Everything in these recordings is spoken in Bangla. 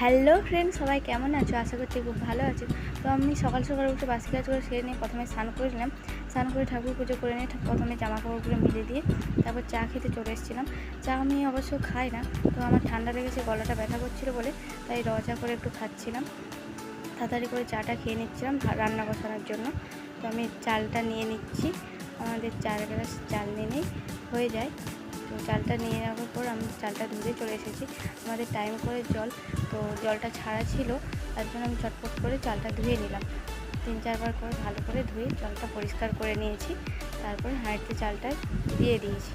হ্যালো ফ্রেন্ড, সবাই কেমন আছো? আশা করছি খুব ভালো আছো। তো আমি সকাল সকাল উঠে বাসি কাজ করে সেরে নিয়ে প্রথমে স্নান করে নিলাম। স্নান করে ঠাকুর পুজো করে নিয়ে প্রথমে জামা কাপড়গুলো মিলে দিয়ে তারপর চা খেতে চলে এসেছিলাম। চা আমি অবশ্য খাই না, তো আমার ঠান্ডা লেগেছে, গলাটা ব্যথা করছিলো বলে তাই চা করে একটু খাচ্ছিলাম। তাড়াতাড়ি করে চাটা খেয়ে নিচ্ছিলাম রান্না বসানোর জন্য। তো আমি চালটা নিয়ে নিচ্ছি, আমাদের 4 গ্লাস চাল নিলেই হয়ে যায়। তো চালটা নিয়ে যাওয়ার পর আমি চালটা ধুয়ে চলে এসেছি। আমাদের টাইম করে জল, তো জলটা ছাড়া ছিল, তার জন্য আমি চটপট করে চালটা ধুয়ে নিলাম। 3-4 বার করে ভালো করে ধুয়ে জলটা পরিষ্কার করে নিয়েছি। তারপরে হাঁড়িতে চালটা দিয়ে দিয়েছি।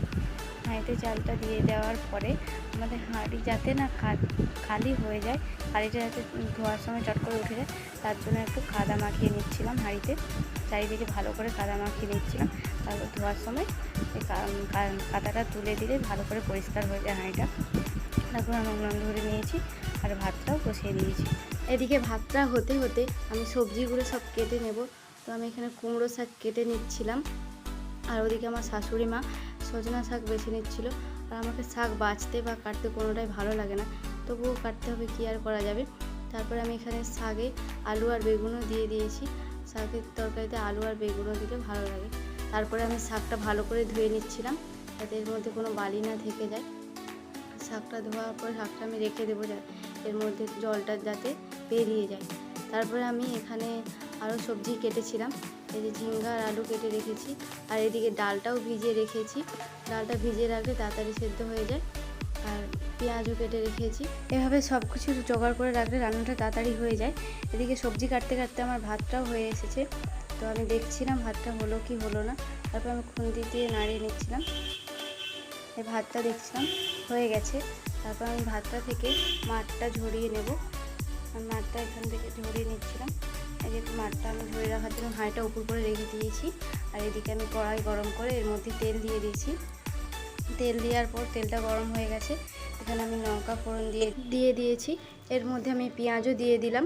হাঁড়িতে চালটা দিয়ে দেওয়ার পরে আমাদের হাঁড়ি যাতে না খালি হয়ে যায়, হাঁড়িটা যাতে ধোয়ার সময় চট করে উঠে যায়, তার জন্য একটু কাদা মাখিয়ে নিচ্ছিলাম হাঁড়িতে। চারিদিকে ভালো করে কাদা মাখিয়ে নিচ্ছিলাম। তারপর ধোয়ার সময় এই কাদাটা তুলে দিলে ভালো করে পরিষ্কার হয়ে যায় হাঁড়িটা। তারপর আমি উনুন ধরে নিয়েছি আর ভাতটাও বসিয়ে দিয়েছি। এদিকে ভাতটা হতে হতে আমি সবজিগুলো সব কেটে নেব। তো আমি এখানে কুমড়ো শাক কেটে নিচ্ছিলাম, আর ওদিকে আমার শাশুড়ি মা সজনা শাক বেছে নিচ্ছিল। আর আমাকে শাক বাছতে বা কাটতে কোনোটাই ভালো লাগে না, তবুও কাটতে হবে, কী আর করা যাবে। তারপরে আমি এখানে শাকে আলু আর বেগুনও দিয়ে দিয়েছি। শাকের তরকারিতে আলু আর বেগুনও দিলে ভালো লাগে। তারপরে আমি শাকটা ভালো করে ধুয়ে নিচ্ছিলাম যাতে এর মধ্যে কোনো বালি না থেকে যায়। শাকটা ধোয়ার পর শাকটা আমি রেখে দেবো, এর মধ্যে জলটা যাতে বেরিয়ে যায়। তারপরে আমি এখানে আরও সবজি কেটেছিলাম, এই যে ঝিঙ্গা আর আলু কেটে রেখেছি, আর এদিকে ডালটাও ভিজিয়ে রেখেছি। ডালটা ভিজিয়ে রাখলে তাড়াতাড়ি সেদ্ধ হয়ে যায়। আর পেঁয়াজও কেটে রেখেছি। এভাবে সব কিছু জোগাড় করে রাখলে রান্নাটা তাড়াতাড়ি হয়ে যায়। এদিকে সবজি কাটতে কাটতে আমার ভাতটাও হয়ে এসেছে। তো আমি দেখছিলাম ভাতটা হলো কি হলো না। তারপর আমি খুন্তি দিয়ে নাড়িয়ে নিচ্ছিলাম। এই ভাতটা দেখছিলাম হয়ে গেছে। তারপর আমি ভাতটা থেকে মাঠটা ঝরিয়ে নেব। আমি মাঠটা এখান থেকে ঝরিয়ে নিচ্ছিলাম। এই যে মাঠটা আমি ঝরিয়ে রাখার জন্য হাঁড়িটা উপর করে রেখে দিয়েছি। আর এদিকে আমি কড়াই গরম করে এর মধ্যে তেল দিয়ে দিয়েছি। তেল দেওয়ার পর তেলটা গরম হয়ে গেছে, এখানে আমি লঙ্কা ফোড়ন দিয়ে দিয়েছি। এর মধ্যে আমি পেঁয়াজও দিয়ে দিলাম।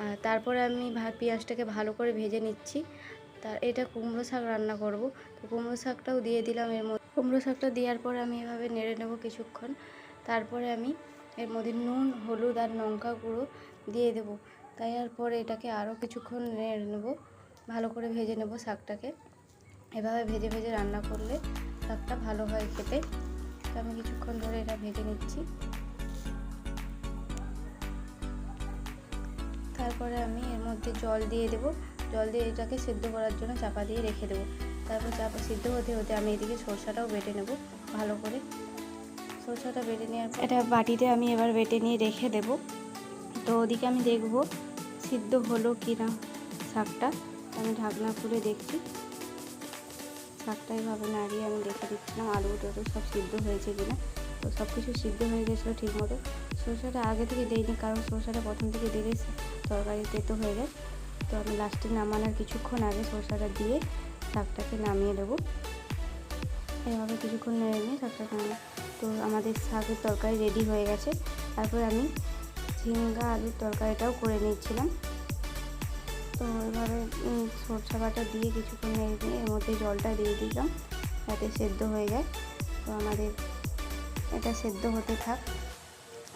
আর তারপরে আমি পেঁয়াজটাকে ভালো করে ভেজে নিচ্ছি। এটা কুমড়ো শাক রান্না করব, তো কুমড়ো শাকটাও দিয়ে দিলাম এর মধ্যে। কুমড়ো শাকটা দেওয়ার পরে আমি এভাবে নেড়ে নেব কিছুক্ষণ। তারপরে আমি এর মধ্যে নুন, হলুদ আর লঙ্কা গুঁড়ো দিয়ে দেবো। তারপরে এটাকে আরও কিছুক্ষণ নেড়ে নেব, ভালো করে ভেজে নেব শাকটাকে। এভাবে ভেজে ভেজে রান্না করলে শাকটা ভালো হয় খেতে। তো আমি কিছুক্ষণ ধরে এটা ভেজে নিচ্ছি। তারপরে আমি এর মধ্যে জল দিয়ে দেব। জল দিয়ে এটাকে সিদ্ধ করার জন্য চাপা দিয়ে রেখে দেবো। তারপর চাপা সিদ্ধ হতে হতে আমি এদিকে সরষাটাও বেটে নেব ভালো করে। সরষাটা বেটে নেওয়ার পর এটা বাটিতে আমি এবার বেটে নিয়ে রেখে দেব। তো ওদিকে আমি দেখব সিদ্ধ হলো কি না শাকটা। আমি ঢাকনা খুলে দেখছি, শাকটা এভাবে নাড়িয়ে আমি দেখে দিচ্ছিলাম আলু টলু সব সিদ্ধ হয়েছে কিনা। তো সব কিছু সিদ্ধ হয়ে গেছিলো ঠিক মতো। সরষাটা আগে থেকে দিইনি, কারণ সরষাটা প্রথম থেকে দিলে তরকারি তেতো হয়ে যায়। তো আমি লাস্টে নামানোর কিছুক্ষণ আগে সরষাটা দিয়ে শাকটাকে নামিয়ে দেবো। এভাবে কিছুক্ষণ নেড়ে নিয়ে শাকটা তো আমাদের শাকের তরকারি রেডি হয়ে গেছে। তারপর আমি ঝিঙ্গা আলুর তরকারিটাও করে নিচ্ছিলাম। তো এভাবে সরষা বাটা দিয়ে কিছুক্ষণ নেড়ে নিয়ে এর মধ্যে জলটা দিয়ে দিলাম যাতে সেদ্ধ হয়ে যায়। তো আমাদের এটা সেদ্ধ হতে থাক।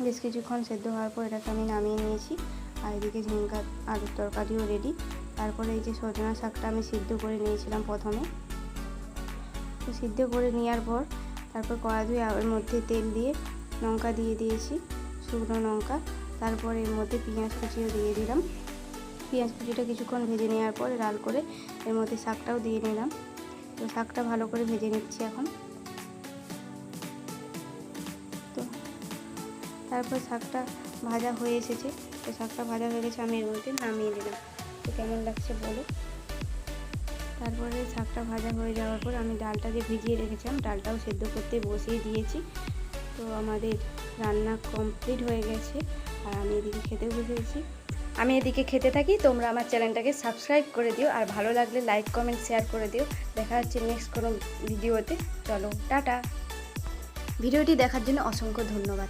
বেশ কিছুক্ষণ সেদ্ধ হওয়ার পর এটাকে আমি নামিয়ে নিয়েছি। আর এদিকে ঝিঙ্গা আলুর তরকারিও রেডি। তারপরে এই যে সজনা শাকটা আমি সিদ্ধ করে নিয়েছিলাম প্রথমে। তো সিদ্ধ করে নেওয়ার পর তারপর কড়া ধুয়ে এর মধ্যে তেল দিয়ে লঙ্কা দিয়ে দিয়েছি, শুকনো লঙ্কা। তারপর এর মধ্যে পেঁয়াজ কুচিও দিয়ে দিলাম। পেঁয়াজ কুচিটা কিছুক্ষণ ভেজে নেওয়ার পর লাল করে এর মধ্যে শাকটাও দিয়ে নিলাম। তো শাকটা ভালো করে ভেজে নিচ্ছি এখন। তো তারপর শাকটা ভাজা হয়ে এসেছে। তো শাকটা ভাজা হয়ে গেছে, আমি এর মধ্যে নামিয়ে দিলাম। তো কেমন লাগছে বলো। তারপরে শাকটা ভাজা হয়ে যাওয়ার পর আমি ডালটা যে ভিজিয়ে রেখেছিলাম ডালটাও সেদ্ধ করতে বসিয়ে দিয়েছি। তো আমাদের রান্না কমপ্লিট হয়ে গেছে আর আমি এদিকে খেতে বসেছি। আমি এদিকে খেতে থাকি, তোমরা আমার চ্যানেলটাকে সাবস্ক্রাইব করে দিও আর ভালো লাগলে লাইক কমেন্ট শেয়ার করে দিও। দেখা হচ্ছে নেক্সট কোনো ভিডিওতে। চলো টাটা। ভিডিওটি দেখার জন্য অসংখ্য ধন্যবাদ।